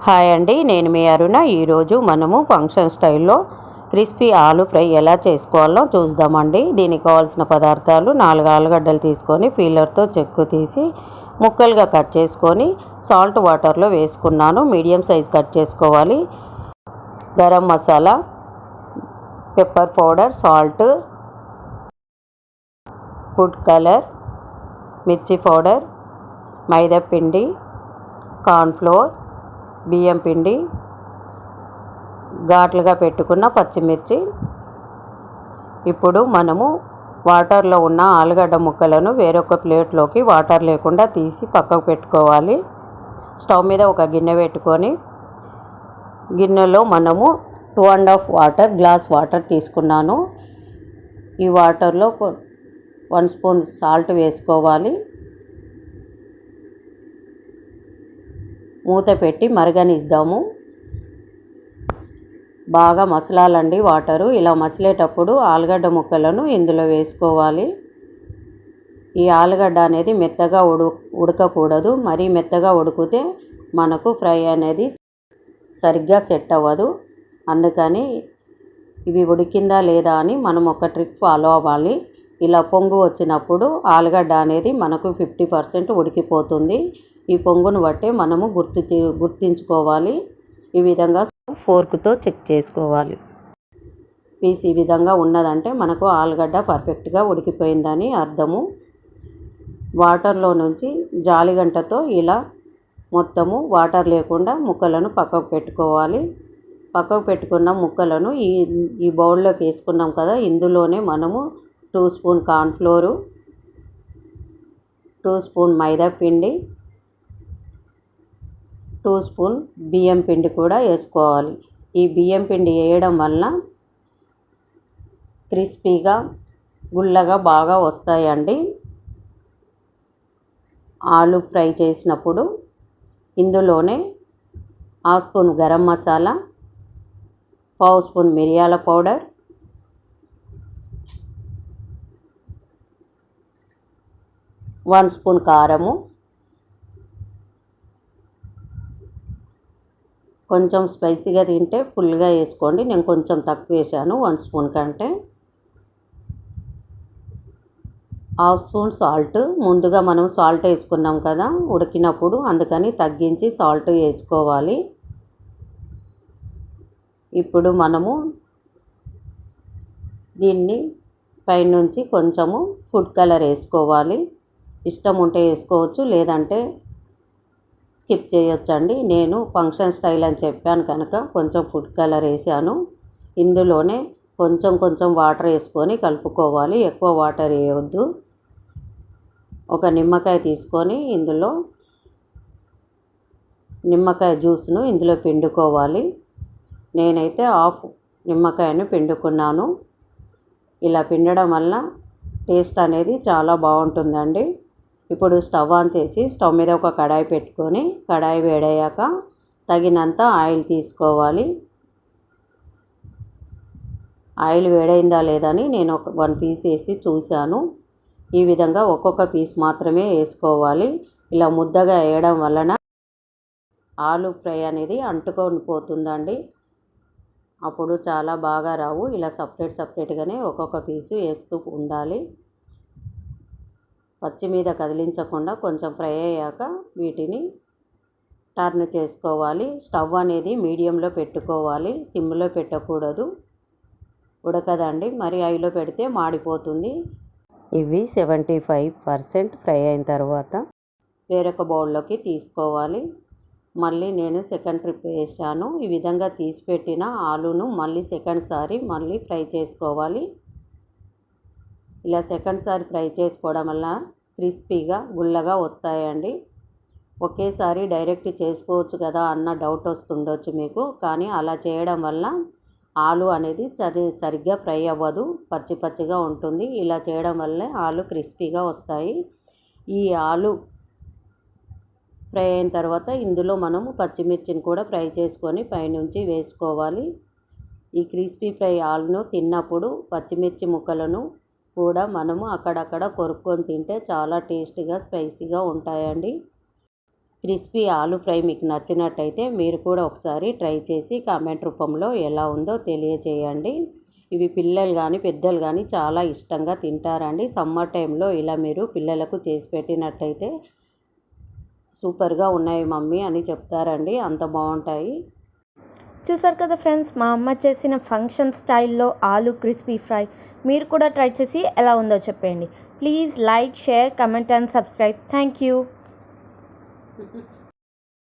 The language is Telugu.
హాయ్ అండి, నేను మీ అరుణ. ఈరోజు మనము ఫంక్షన్ స్టైల్లో క్రిస్పీ ఆలు ఫ్రై ఎలా చేసుకోవాలో చూద్దామండి. దీనికి కావాల్సిన పదార్థాలు: 4 ఆలుగడ్డలు తీసుకొని పీలర్తో చెక్కు తీసి ముక్కలుగా కట్ చేసుకొని సాల్ట్ వాటర్లో వేసుకున్నాను. మీడియం సైజ్ కట్ చేసుకోవాలి. Garam masala, pepper powder, salt, food colour, మిర్చి పౌడర్, మైదా పిండి, కార్న్ఫ్లోర్, బియ్యం పిండి, ఘాట్లుగా పెట్టుకున్న పచ్చిమిర్చి. ఇప్పుడు మనము వాటర్లో ఉన్న ఆలుగడ్డ ముక్కలను వేరొక ప్లేట్లోకి వాటర్ లేకుండా తీసి పక్కకు పెట్టుకోవాలి. స్టవ్ మీద ఒక గిన్నె పెట్టుకొని గిన్నెలో మనము 2.5 గ్లాస్ వాటర్ తీసుకున్నాను. ఈ వాటర్లో 1 స్పూన్ సాల్ట్ వేసుకోవాలి. మూత పెట్టి మరగనిద్దాము. బాగా మసలాలండి వాటరు. ఇలా మసిలేటప్పుడు ఆలుగడ్డ ముక్కలను ఇందులో వేసుకోవాలి. ఈ ఆలుగడ్డ అనేది మెత్తగా ఉడకకూడదు. మరీ మెత్తగా ఉడికితే మనకు ఫ్రై అనేది సరిగ్గా సెట్ అవ్వదు. అందుకని ఇవి ఉడికిందా లేదా అని మనం ఒక ట్రిక్ ఫాలో అవ్వాలి. ఇలా పొంగు వచ్చినప్పుడు ఆలుగడ్డ అనేది మనకు 50% ఉడికిపోతుంది. ఈ పొంగును బట్టే మనము గుర్తించుకోవాలి. ఈ విధంగా ఫోర్క్తో చెక్ చేసుకోవాలి. పీస్ ఈ విధంగా ఉన్నదంటే మనకు ఆలుగడ్డ పర్ఫెక్ట్గా ఉడికిపోయిందని అర్థము. వాటర్లో నుంచి జాలిగంటతో ఇలా మొత్తము వాటర్ లేకుండా ముక్కలను పక్కకు పెట్టుకోవాలి. పక్కకు పెట్టుకున్న ముక్కలను ఈ బౌల్లోకి వేసుకున్నాం కదా, ఇందులోనే మనము 2 స్పూన్ కార్న్ఫ్లోరు, 2 స్పూన్ మైదా పిండి, 2 స్పూన్ బియ్యం పిండి కూడా వేసుకోవాలి. ఈ బియ్యం పిండి వేయడం వల్ల క్రిస్పీగా గుల్లగా బాగా వస్తాయండి ఆలు ఫ్రై చేసినప్పుడు. ఇందులోనే 1/2 స్పూన్ గరం మసాలా, 1/2 స్పూన్ మిరియాల పౌడర్, 1 స్పూన్ కారము, కొంచెం స్పైసీగా తింటే ఫుల్గా వేసుకోండి. నేను కొంచెం తక్కువ వేసాను 1 స్పూన్ కంటే. 1/2 స్పూన్ సాల్ట్. ముందుగా మనం సాల్ట్ వేసుకున్నాం కదా ఉడికినప్పుడు, అందుకని తగ్గించి సాల్ట్ వేసుకోవాలి. ఇప్పుడు మనము దీన్ని పైనుంచి కొంచెము ఫుడ్ కలర్ వేసుకోవాలి. ఇష్టం ఉంటే వేసుకోవచ్చు, లేదంటే స్కిప్ చేయొచ్చండి. నేను ఫంక్షన్ స్టైల్ అని చెప్పాను కనుక కొంచెం ఫుడ్ కలర్ వేసాను. ఇందులోనే కొంచెం వాటర్ వేసుకొని కలుపుకోవాలి. ఎక్కువ వాటర్ వేయవద్దు. ఒక నిమ్మకాయ తీసుకొని ఇందులో నిమ్మకాయ జ్యూస్ను ఇందులో పిండుకోవాలి. నేనైతే 1/2 నిమ్మకాయను పిండుకున్నాను. ఇలా పిండడం వల్ల టేస్ట్ అనేది చాలా బాగుంటుందండి. ఇప్పుడు స్టవ్ ఆన్ చేసి స్టవ్ మీద ఒక కడాయి పెట్టుకొని, కడాయి వేడయ్యాక తగినంత ఆయిల్ తీసుకోవాలి. ఆయిల్ వేడైందా లేదని నేను 1 పీస్ వేసి చూశాను. ఈ విధంగా ఒక్కొక్క పీస్ మాత్రమే వేసుకోవాలి. ఇలా ముద్దగా వేయడం వలన ఆలు ఫ్రై అనేది అంటుకొని పోతుందండి. అప్పుడు చాలా బాగా రావు. ఇలా సపరేట్గానే ఒక్కొక్క పీసు వేస్తూ ఉండాలి. పచ్చి మీద కదిలించకుండా కొంచెం ఫ్రై అయ్యాక వీటిని టర్న్ చేసుకోవాలి. స్టవ్ అనేది మీడియంలో పెట్టుకోవాలి, సిమ్లో పెట్టకూడదు. ఉడకదండి, మరి హైలో పెడితే మాడిపోతుంది. ఇవి 75% ఫ్రై అయిన తర్వాత వేరొక బౌల్లోకి తీసుకోవాలి. మళ్ళీ నేను సెకండ్ ట్రిప్ వేసాను. ఈ విధంగా తీసిపెట్టిన ఆలును మళ్ళీ సెకండ్ సారి ఫ్రై చేసుకోవాలి. ఇలా సెకండ్ సారి ఫ్రై చేసుకోవడం వల్ల క్రిస్పీగా గుల్లగా వస్తాయండి. ఒకేసారి డైరెక్ట్ చేసుకోవచ్చు కదా అన్న డౌట్ వస్తుండొచ్చు మీకు, కానీ అలా చేయడం వల్ల ఆలు అనేది సరిగ్గా ఫ్రై అవ్వదు, పచ్చిగా ఉంటుంది. ఇలా చేయడం వల్లే ఆలు క్రిస్పీగా వస్తాయి. ఈ ఆలు ఫ్రై అయిన తర్వాత ఇందులో మనము పచ్చిమిర్చిని కూడా ఫ్రై చేసుకొని పైనుంచి వేసుకోవాలి. ఈ క్రిస్పీ ఫ్రై ఆలును తిన్నప్పుడు పచ్చిమిర్చి ముక్కలను కూడా మనము అక్కడక్కడ కొరుక్కొని తింటే చాలా టేస్టీగా స్పైసీగా ఉంటాయండి. క్రిస్పీ ఆలు ఫ్రై మీకు నచ్చినట్టయితే మీరు కూడా ఒకసారి ట్రై చేసి కామెంట్ రూపంలో ఎలా ఉందో తెలియజేయండి. ఇవి పిల్లలు కానీ పెద్దలు కానీ చాలా ఇష్టంగా తింటారండి. సమ్మర్ టైంలో ఇలా మీరు పిల్లలకు చేసి పెట్టినట్టయితే సూపర్గా ఉన్నాయి మమ్మీ అని చెప్తారండి, అంత బాగుంటాయి. చూసారు కదా ఫ్రెండ్స్, మా అమ్మ చేసిన ఫంక్షన్ స్టైల్లో ఆలు క్రిస్పీ ఫ్రై. మీరు కూడా ట్రై చేసి ఎలా ఉందో చెప్పండి. Please like, share, comment and subscribe. Thank you.